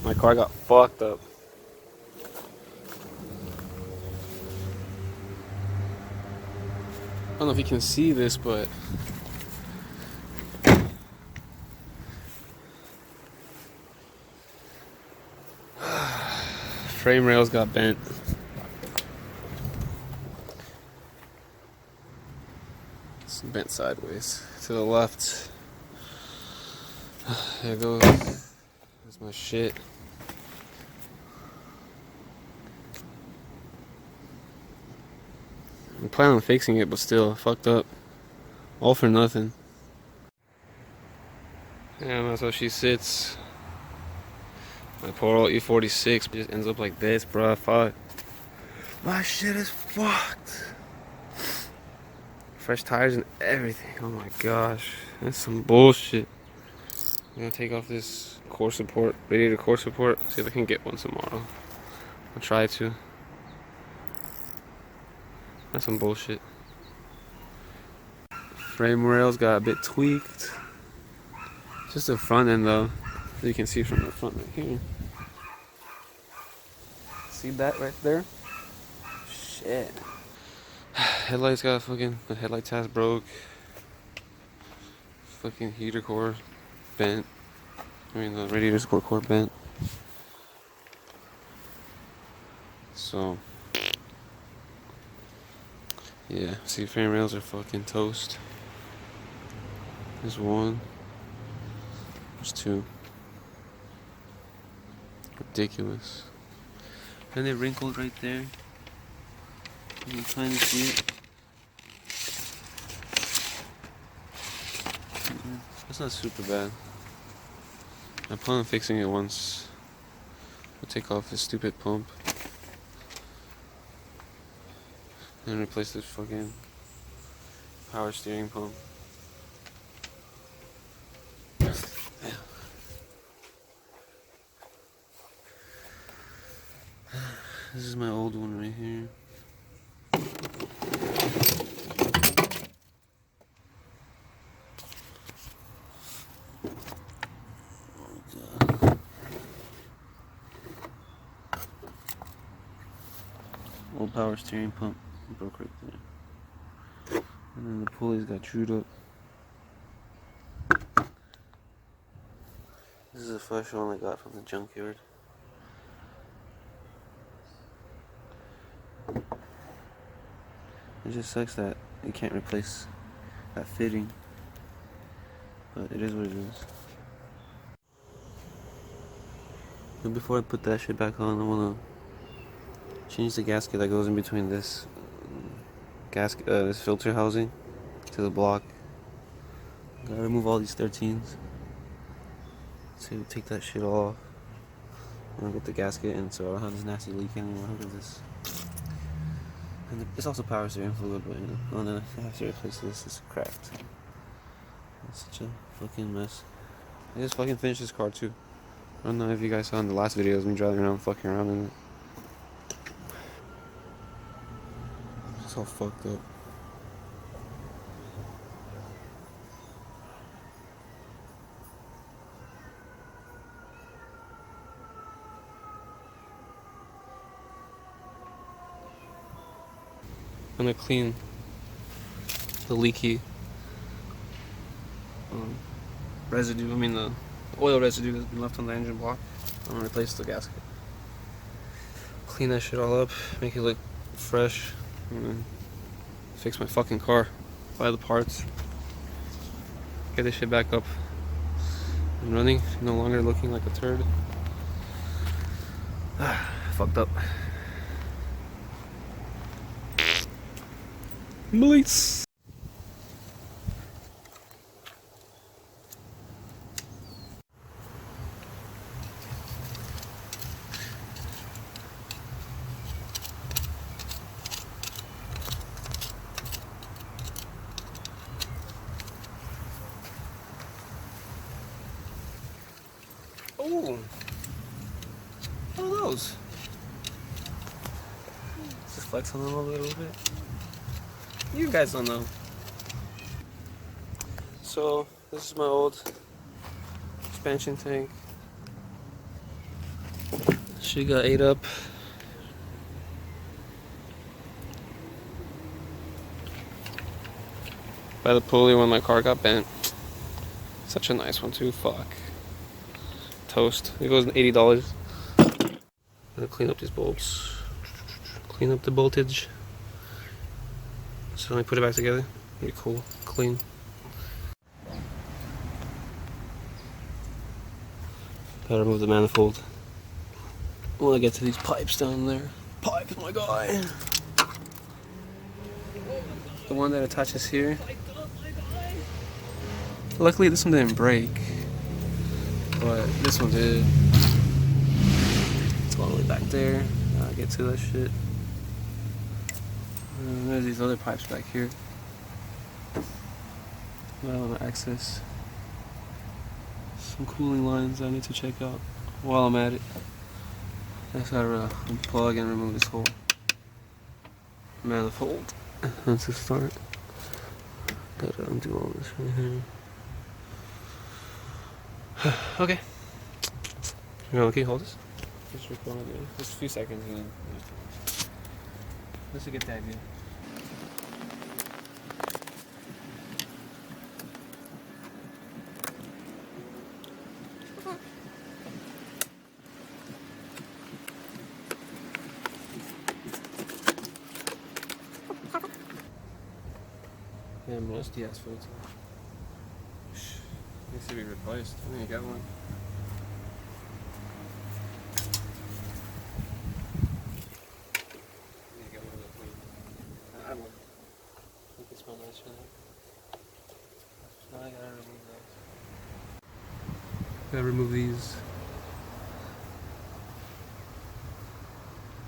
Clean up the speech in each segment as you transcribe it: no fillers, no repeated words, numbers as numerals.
My car got fucked up. I don't know if you can see this, but frame rails got bent. It's bent sideways to the left. There it goes. That's my shit. I'm planning on fixing it, but still fucked up. All for nothing. Yeah, that's how she sits. My poor old e46 just ends up like this, bruh. Fuck. My shit is fucked. Fresh tires and everything. Oh my gosh. That's some bullshit. I'm gonna take off this core support, radiator core support. See if I can get one tomorrow. I'll try to. That's some bullshit. Frame rails got a bit tweaked. Just the front end though. You can see from the front right here. See that right there? Shit. Headlights got fucking, the headlight tabs broke. Fucking heater core bent. I mean the radiator support core bent. So yeah, see frame rails are fucking toast. There's one. There's two. Ridiculous. And they wrinkled right there. You can kind of see it. That's not super bad. I plan on fixing it once. I'll take off this stupid pump and replace this fucking power steering pump. This is my old one right here. Old power steering pump broke right there. And then the pulleys got chewed up. This is a fresh one I got from the junkyard. It just sucks that you can't replace that fitting. But it is what it is. And before I put that shit back on, I wanna change the gasket that goes in between this gasket, this filter housing to the block. Gotta remove all these 13s. So we'll take that shit off. I'm gonna get the gasket in so I don't have this nasty leak anymore. Look at this. And it's also power steering fluid, but you know, oh no, I have to replace this. It's cracked. It's such a fucking mess. I just fucking finished this car too. I don't know if you guys saw in the last videos me driving around, fucking around in it. It's all fucked up. I'm gonna clean the leaky residue, I mean the oil residue that's been left on the engine block. I'm gonna replace the gasket. Clean that shit all up, make it look fresh, and then fix my fucking car. Buy the parts. Get this shit back up and running, no longer looking like a turd. Fucked up. Bleats. Oh, what are those? Just flex on them a little bit. You guys don't know. So this is my old expansion tank. She got ate up. By the pulley when my car got bent. Such a nice one too, fuck. Toast. It goes $80. I'm gonna clean up these bolts. Clean up the voltage. So let me put it back together. Be cool. Clean. Gotta remove the manifold. I wanna get to these pipes down there. Pipes, my guy! The one that attaches here. Luckily this one didn't break. But this one did. It's all the way back there. I'll get to that shit. And there's these other pipes back here that I want to access. Some cooling lines I need to check out while I'm at it. I just gotta unplug and remove this whole manifold. That's the start. Gotta undo all this right here. Okay. Can you hold this? Just record it. Just a few seconds and then. Let's get the idea. Yeah, musty ass filter. Needs to be replaced. I think I got one. Smell nice for that. Now I gotta remove those. Gotta remove these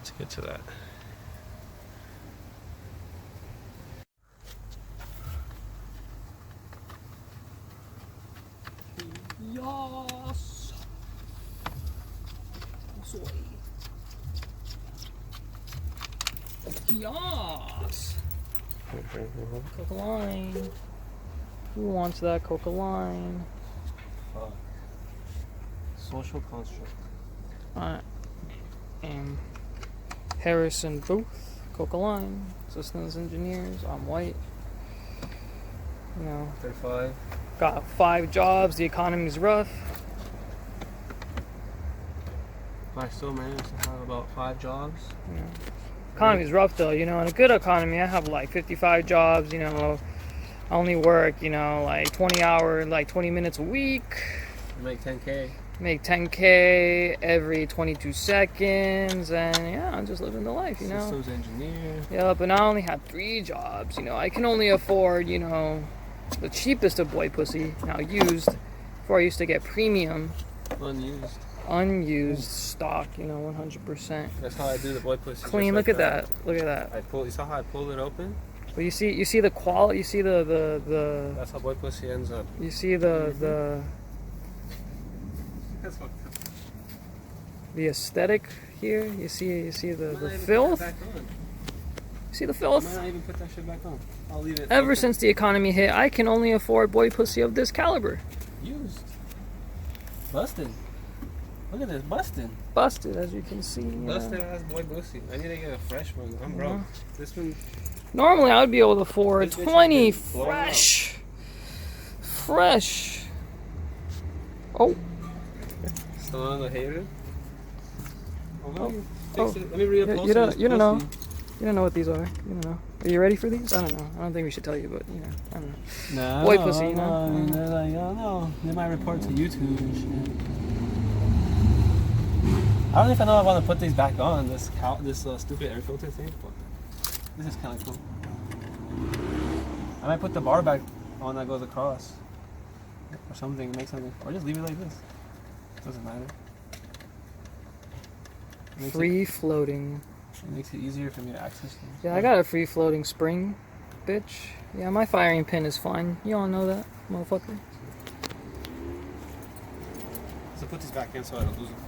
to get to that. Yes. Yes. Coca line. Who wants that Coca line? Fuck. Social construct. I am Harrison Booth, Coca line, systems engineers. I'm white. You know, 35. got 5 jobs. The economy's rough. But I still managed to have about 5 jobs. You know, economy's rough though. You know, in a good economy, I have like 55 jobs. You know, I only work, you know, like 20 hours, like 20 minutes a week. You make 10K. Make 10K every 22 seconds, and yeah, I'm just living the life, you know. Systems engineer. Yeah, but I only have 3 jobs, you know. I can only afford, you know, the cheapest of boy pussy, now used. Before I used to get premium. Unused stock, you know, 100%. That's how I do the boy pussy. Clean, look at that. Look at that. You saw how I pulled it open? But you see the quality, you see the That's how boy pussy ends up. you see the the aesthetic here. You see the filth. You see the filth. I might not even put that shit back on. I'll leave it. Ever since the economy hit, I can only afford boy pussy of this caliber. Used. Busted. Look at this, busted. Busted, as you can see. Busted ass boy pussy. I need to get a fresh one. I'm broke. This one. Normally, I would be able to afford This bitch 20 has been blown fresh. Oh. Still on the hater? Oh. Let me read You don't know. You don't know what these are. You don't know. Are you ready for these? I don't know. I don't think we should tell you, but you know, I don't know. No, boy pussy, you know. They're like, oh no, they might report to YouTube and shit. I don't know if I know I want to put these back on. This stupid air filter thing. But this is kind of cool. I might put the bar back on that goes across, or something. Make something, or just leave it like this. Doesn't matter. Free floating. It makes it easier for me to access things. Yeah, I got a free floating spring, bitch. Yeah, my firing pin is fine. You all know that, motherfucker. So put these back in so I don't lose them.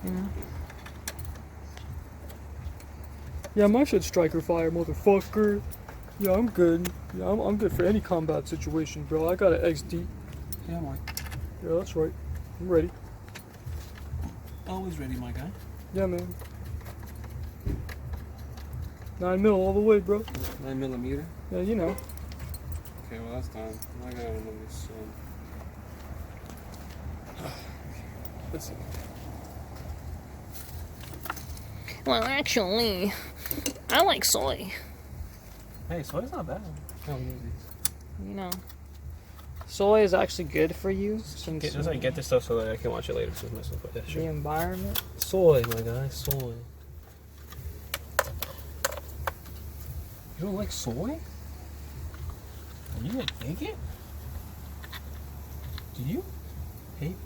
Yeah. Yeah, my shit's striker fire, motherfucker. Yeah, I'm good. Yeah, I'm good for any combat situation, bro. I got an XD. Yeah, Mark. Yeah, that's right. I'm ready. Always ready, my guy. Yeah, man. 9 mil all the way, bro. 9mm. Yeah, you know. Okay, well that's done. I gotta remove this. Let's see. Well, actually, I like soy. Hey, soy's not bad. I'll use these. You know, soy is actually good for you since Just like get this stuff so that I can watch it later. So yeah, the environment. Soy, my guy, soy. You don't like soy? Are you a bigot? Do you hate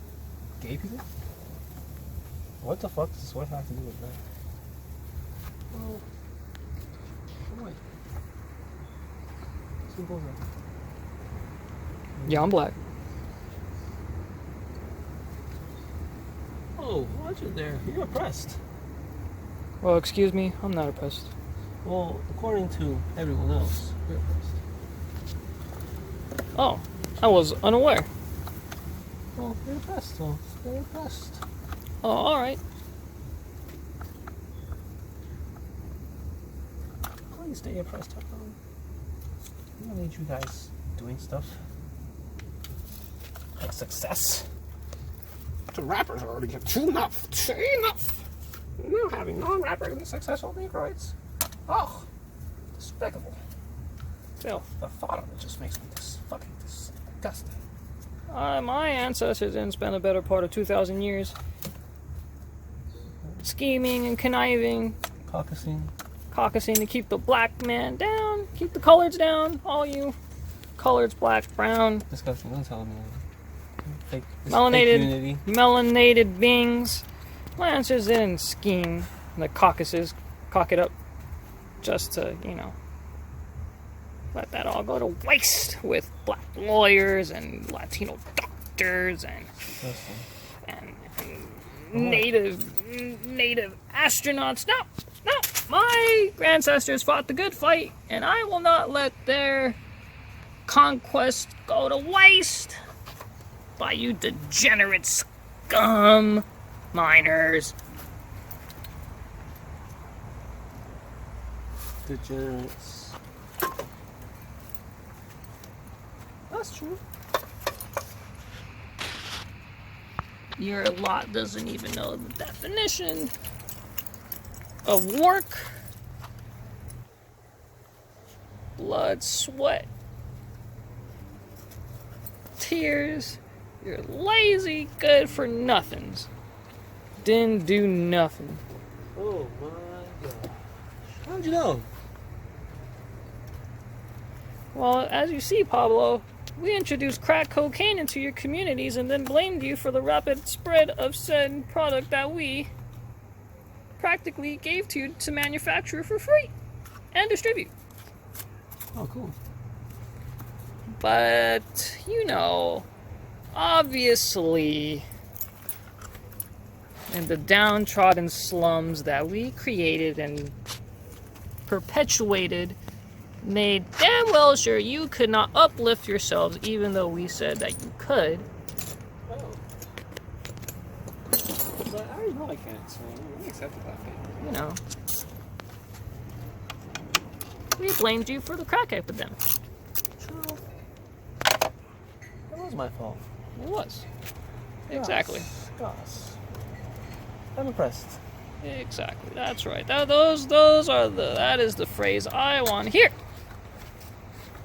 gay people? What the fuck does soy have to do with that? Well, soy. Simple as that. Yeah, I'm black. Oh, watch it there. You're oppressed. Well, excuse me, I'm not oppressed. Well, according to everyone else, you're oppressed. Oh, I was unaware. Well, you're oppressed, so you're oppressed. Oh, alright. Please stay oppressed, Tyrone. We don't need you guys doing stuff like success. The rappers already get enough. Now having non-rappers and successful Negroids. Oh, despicable. Still, the thought of it just makes me fucking disgusting. My ancestors didn't spend the better part of 2,000 years scheming and conniving, caucusing to keep the black man down, keep the coloreds down, all you coloreds, black, brown, Disgusting, don't tell me. Fake, melanated beings. My ancestors didn't scheme the caucuses, cock it up, just to, you know, let that all go to waste with black lawyers and Latino doctors and native astronauts. No, my ancestors fought the good fight, and I will not let their conquest go to waste by you degenerate scum miners. Degenerates. That's true. Your lot doesn't even know the definition of work, blood, sweat, tears. You're lazy, good for nothings. Didn't do nothing. Oh my gosh. How'd you know? Well, as you see, Pablo, we introduced crack cocaine into your communities and then blamed you for the rapid spread of said product that we practically gave to you to manufacture for free and distribute. Oh, cool. But, you know, obviously, in the downtrodden slums that we created and perpetuated, made damn well sure you could not uplift yourselves, even though we said that you could. Oh. But I already know I can't, so I accepted that fate. You know, we blamed you for the crack epidemic. True. That was my fault. It was. Exactly. Gosh. I'm impressed. Exactly. That's right. That is the phrase I want to hear.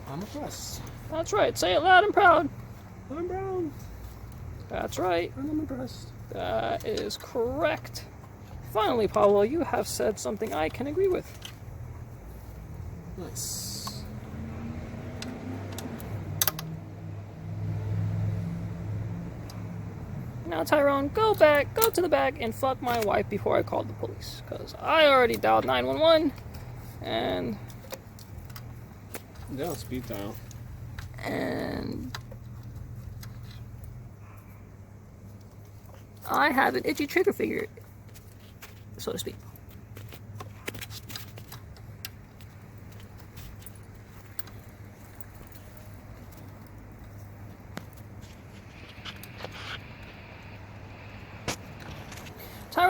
I'm impressed. That's right. Say it loud and proud. I'm brown. That's right. And I'm impressed. That is correct. Finally, Pablo, you have said something I can agree with. Nice. Now, Tyrone, go to the back and fuck my wife before I called the police. Because I already dialed 911 and... Yeah, speed dial. And... I have an itchy trigger finger, so to speak.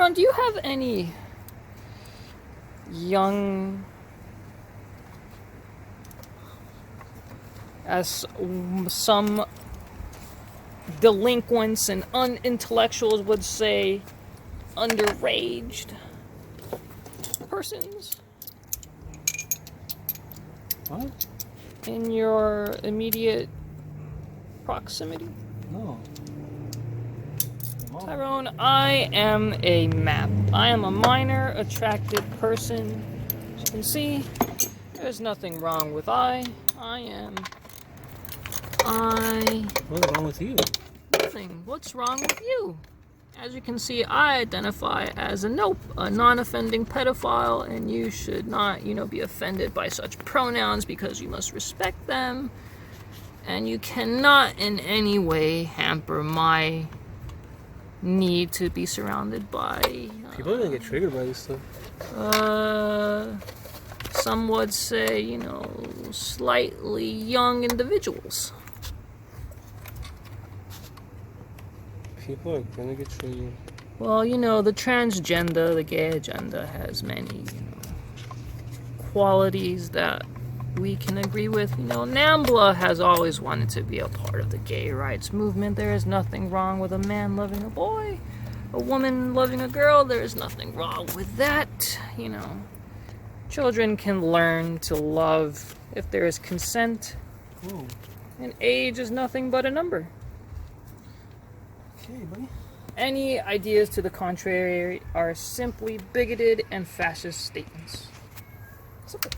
Tyrone, do you have any young, as some delinquents and unintellectuals would say, underaged persons What? in your immediate proximity? No. Tyrone, I am a map. I am a minor attracted person. As you can see, there's nothing wrong with I. What's wrong with you? Nothing. What's wrong with you? As you can see, I identify as a nope, a non-offending pedophile, and you should not, be offended by such pronouns because you must respect them, and you cannot in any way hamper my need to be surrounded by People are gonna get triggered by this stuff. some would say, slightly young individuals. People are gonna get triggered. Well, the transgender, the gay agenda has many, qualities that we can agree with. NAMBLA has always wanted to be a part of the gay rights movement. There is nothing wrong with a man loving a boy, a woman loving a girl. There is nothing wrong with that. Children can learn to love if there is consent. Cool. And age is nothing but a number. Okay, buddy. Any ideas to the contrary are simply bigoted and fascist statements. Simple.